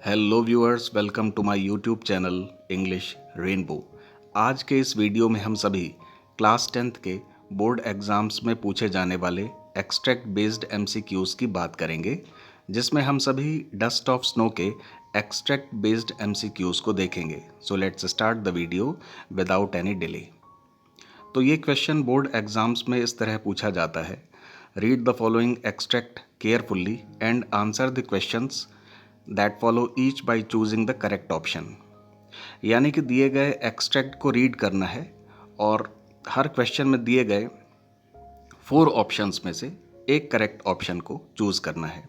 Hello viewers, welcome to my YouTube channel English Rainbow. आज के इस वीडियो में हम सभी क्लास 10th के बोर्ड एग्ज़ाम्स में पूछे जाने वाले एक्सट्रैक्ट बेस्ड एमसीक्यूज़ की बात करेंगे, जिसमें हम सभी डस्ट ऑफ स्नो के एक्सट्रैक्ट बेस्ड एमसीक्यूज़ को देखेंगे। So let's start the video without any delay. तो ये क्वेश्चन बोर्ड एग्ज़ाम्स में इस तरह पूछा जाता है: read the following extract carefully and answer the questions that follow each by choosing the correct option. यानी कि दिए गए एक्सट्रैक्ट को रीड करना है और हर क्वेश्चन में दिए गए 4 ऑप्शंस में से एक करेक्ट ऑप्शन को चूज करना है।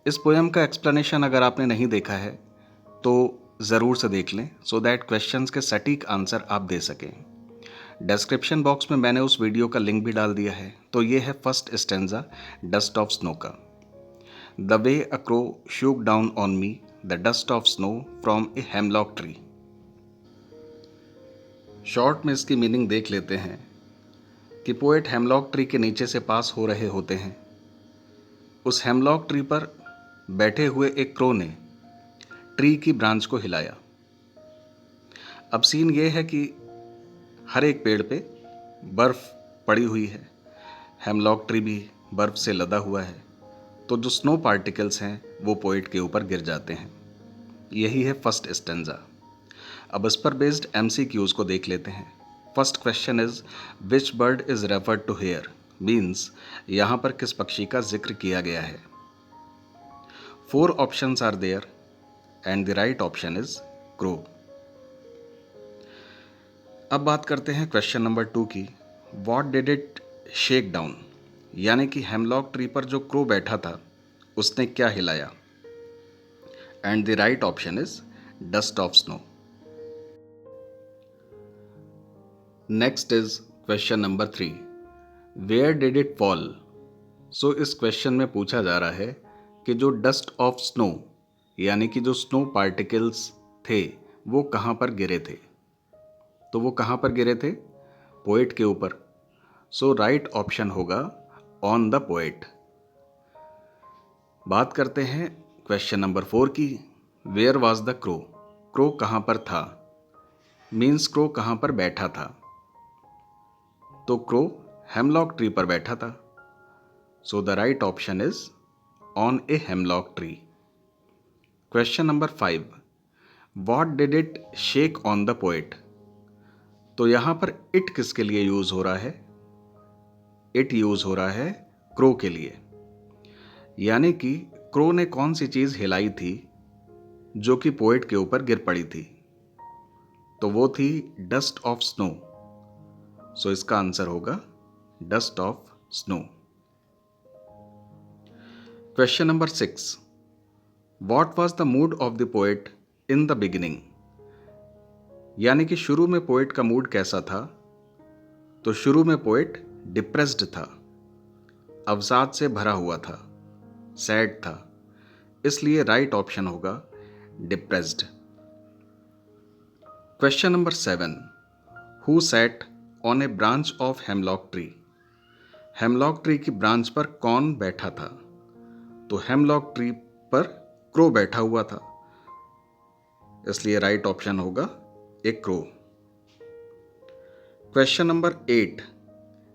इस पोएम का एक्सप्लेनेशन अगर आपने नहीं देखा है तो ज़रूर से देख लें, सो दैट क्वेश्चंस के सटीक आंसर आप दे सकें। डिस्क्रिप्शन बॉक्स में मैंने उस वीडियो का लिंक भी डाल दिया है। तो ये है first stanza dust of snow का। The way a crow shook down on me the dust of snow from a hemlock tree। Short में इसकी मीनिंग देख लेते हैं कि पोएट हेमलॉक ट्री के नीचे से पास हो रहे होते हैं। उस हेमलॉक ट्री पर बैठे हुए एक क्रो ने ट्री की ब्रांच को हिलाया। अब सीन ये है कि हर एक पेड़ पे बर्फ़ पड़ी हुई है, हेमलॉक ट्री भी बर्फ़ से लदा हुआ है, तो जो स्नो पार्टिकल्स हैं वो पोएट के ऊपर गिर जाते हैं। यही है फर्स्ट स्टेंजा। अब इस पर बेस्ड एमसीक्यूज़ को देख लेते हैं। First question is which bird is referred to here, means यहाँ पर किस पक्षी का जिक्र किया गया है। 4 options are there and the right option is crow. अब बात करते हैं क्वेश्चन नंबर 2 की। What did it shake down, यानी कि हेमलॉक ट्री पर जो क्रो बैठा था उसने क्या हिलाया। And the right option is dust of snow. Next is question number 3, where did it fall. So इस क्वेश्चन में पूछा जा रहा है कि जो डस्ट ऑफ स्नो यानी कि जो स्नो पार्टिकल्स थे वो कहाँ पर गिरे थे। तो वो कहाँ पर गिरे थे? पोएट के ऊपर। सो राइट ऑप्शन होगा ऑन द पोएट। बात करते हैं क्वेश्चन नंबर 4 की। Where was the crow, crow कहाँ पर था, मीन्स क्रो कहाँ पर बैठा था। तो क्रो हेमलॉक ट्री पर बैठा था। So the right option is on a hemlock tree. Question number 5, what did it shake on the poet. तो यहाँ पर इट किसके लिए यूज हो रहा है? इट यूज हो रहा है क्रो के लिए। यानी कि क्रो ने कौन सी चीज हिलाई थी जो कि पोएट के ऊपर गिर पड़ी थी। तो वो थी डस्ट ऑफ स्नो। सो इसका आंसर होगा dust of snow. Question number 6, what was the mood off the poet in the beginning. यानी कि शुरू में पोएट का मूड कैसा था। तो शुरू में पोएट डिप्रेस्ड था, अवसाद से भरा हुआ था, सैड था, इसलिए राइट ऑप्शन होगा depressed. Question number 7, who sat on A branch of hemlock tree. Hemlock tree की ब्रांच पर कौन बैठा था। तो हेमलॉक ट्री पर क्रो बैठा हुआ था, इसलिए राइट ऑप्शन होगा a crow. Question number 8,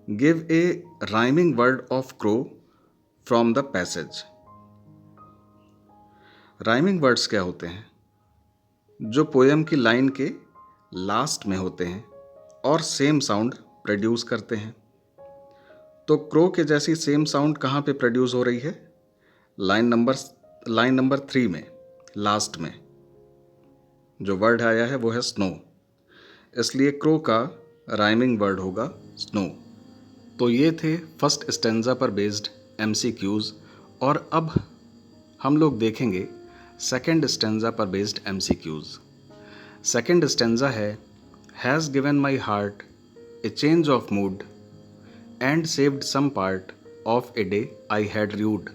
give a rhyming word of crow from the passage. Rhyming words क्या होते हैं? जो पोएम की लाइन के लास्ट में होते हैं और सेम साउंड प्रोड्यूस करते हैं। तो क्रो के जैसी सेम साउंड कहाँ पे प्रोड्यूस हो रही है? लाइन नंबर 3 में, लास्ट में जो वर्ड आया है वो है स्नो, इसलिए क्रो का राइमिंग वर्ड होगा स्नो। तो ये थे फर्स्ट स्टेंजा पर बेस्ड एमसीक्यूज़, और अब हम लोग देखेंगे सेकंड स्टेंजा पर बेस्ड एमसीक्यूज़। सेकंड स्टेंजा है has given my heart a change of mood and saved some part of a day I had rued.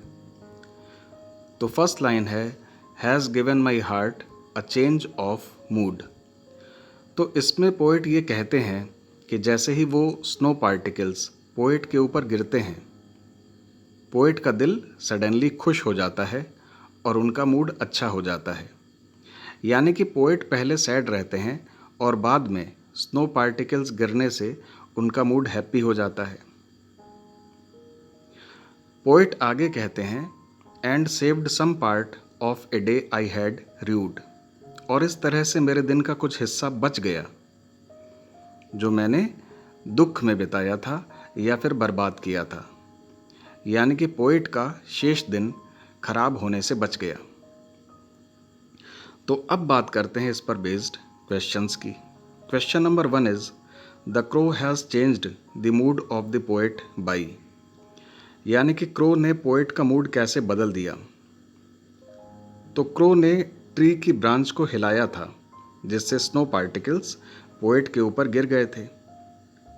तो फर्स्ट लाइन है has given my heart a change of mood. तो इसमें poet ये कहते हैं कि जैसे ही वो स्नो पार्टिकल्स पोएट के ऊपर गिरते हैं, पोएट का दिल सडनली खुश हो जाता है और उनका मूड अच्छा हो जाता है। यानी कि पोएट पहले सैड रहते हैं और बाद में स्नो पार्टिकल्स गिरने से उनका मूड हैप्पी हो जाता है। पोएट आगे कहते हैं and saved some part of a day I had rued, और इस तरह से मेरे दिन का कुछ हिस्सा बच गया जो मैंने दुख में बिताया था या फिर बर्बाद किया था। यानी कि पोएट का शेष दिन खराब होने से बच गया। तो अब बात करते हैं इस पर बेस्ड क्वेश्चंस की। Question number 1 is the crow has changed the mood off the poet by, यानी कि क्रो ने पोएट का मूड कैसे बदल दिया। तो क्रो ने ट्री की ब्रांच को हिलाया था जिससे स्नो पार्टिकल्स पोएट के ऊपर गिर गए थे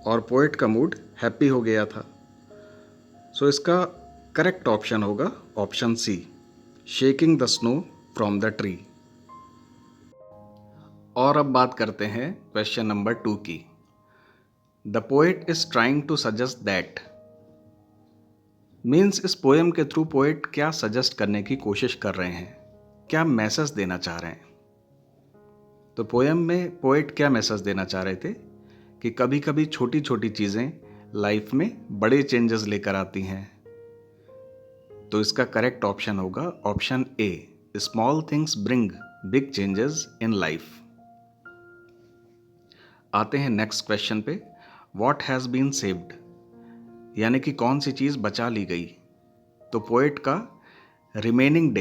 और पोएट का मूड हैप्पी हो गया था। सो इसका करेक्ट ऑप्शन होगा option C, shaking the snow from the tree. और अब बात करते हैं क्वेश्चन नंबर 2 की। The poet is trying to suggest that, means इस पोएम के थ्रू पोएट क्या सजेस्ट करने की कोशिश कर रहे हैं, क्या मैसेज देना चाह रहे हैं। तो पोएम में पोएट क्या मैसेज देना चाह रहे थे कि कभी कभी छोटी छोटी चीज़ें लाइफ में बड़े चेंजेस लेकर आती हैं। तो इसका करेक्ट ऑप्शन होगा option A, small things bring big changes in life. आते हैं नेक्स्ट क्वेश्चन पे। व्हाट हैज़ बीन सेव्ड, यानी कि कौन सी चीज़ बचा ली गई। तो पोएट का रिमेनिंग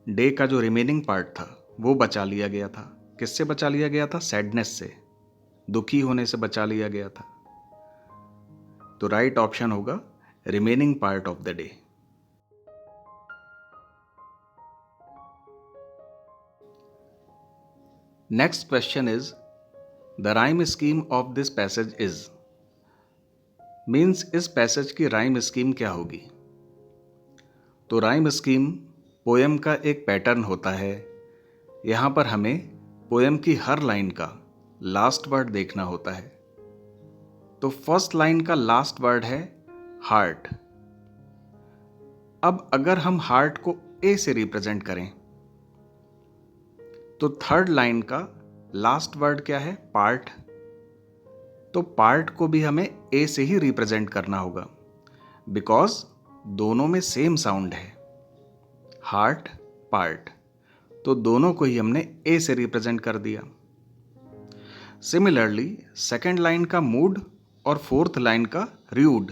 डे का जो रिमेनिंग पार्ट था वो बचा लिया गया था। किससे बचा लिया गया था? सैडनेस से, दुखी होने से बचा लिया गया था। तो राइट ऑप्शन होगा remaining part of the day. Next question is the rhyme scheme of this passage is, means इस पैसेज की राइम स्कीम क्या होगी। तो राइम स्कीम पोएम का एक पैटर्न होता है। यहाँ पर हमें पोएम की हर लाइन का लास्ट वर्ड देखना होता है। तो फर्स्ट लाइन का लास्ट वर्ड है हार्ट। अब अगर हम हार्ट को ए से रिप्रेजेंट करें तो थर्ड लाइन का लास्ट वर्ड क्या है? पार्ट। तो पार्ट को भी हमें ए से ही रिप्रेजेंट करना होगा बिकॉज दोनों में सेम साउंड है, हार्ट पार्ट। तो दोनों को ही हमने ए से रिप्रेजेंट कर दिया। सिमिलरली सेकेंड लाइन का मूड और फोर्थ लाइन का rued,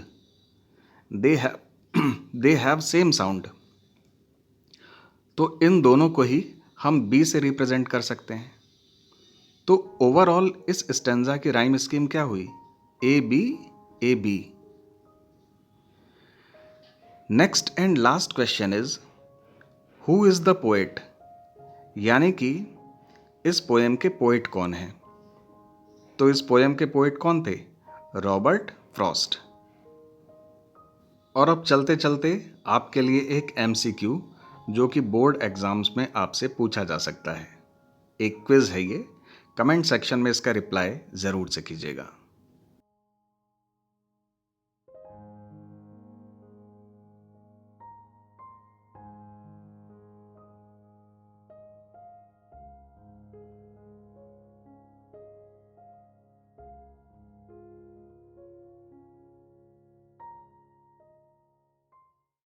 they have same sound. तो इन दोनों को ही हम बी से रिप्रेजेंट कर सकते हैं। तो ओवरऑल इस स्टेंजा की राइम स्कीम क्या हुई? A B A B. Next and last question is who is the poet, यानी कि इस पोएम के पोएट कौन हैं। तो इस पोएम के पोएट कौन थे? Robert Frost. और अब चलते चलते आपके लिए एक MCQ जो कि बोर्ड एग्जाम्स में आपसे पूछा जा सकता है। एक क्विज है ये, कमेंट सेक्शन में इसका रिप्लाई ज़रूर से कीजिएगा।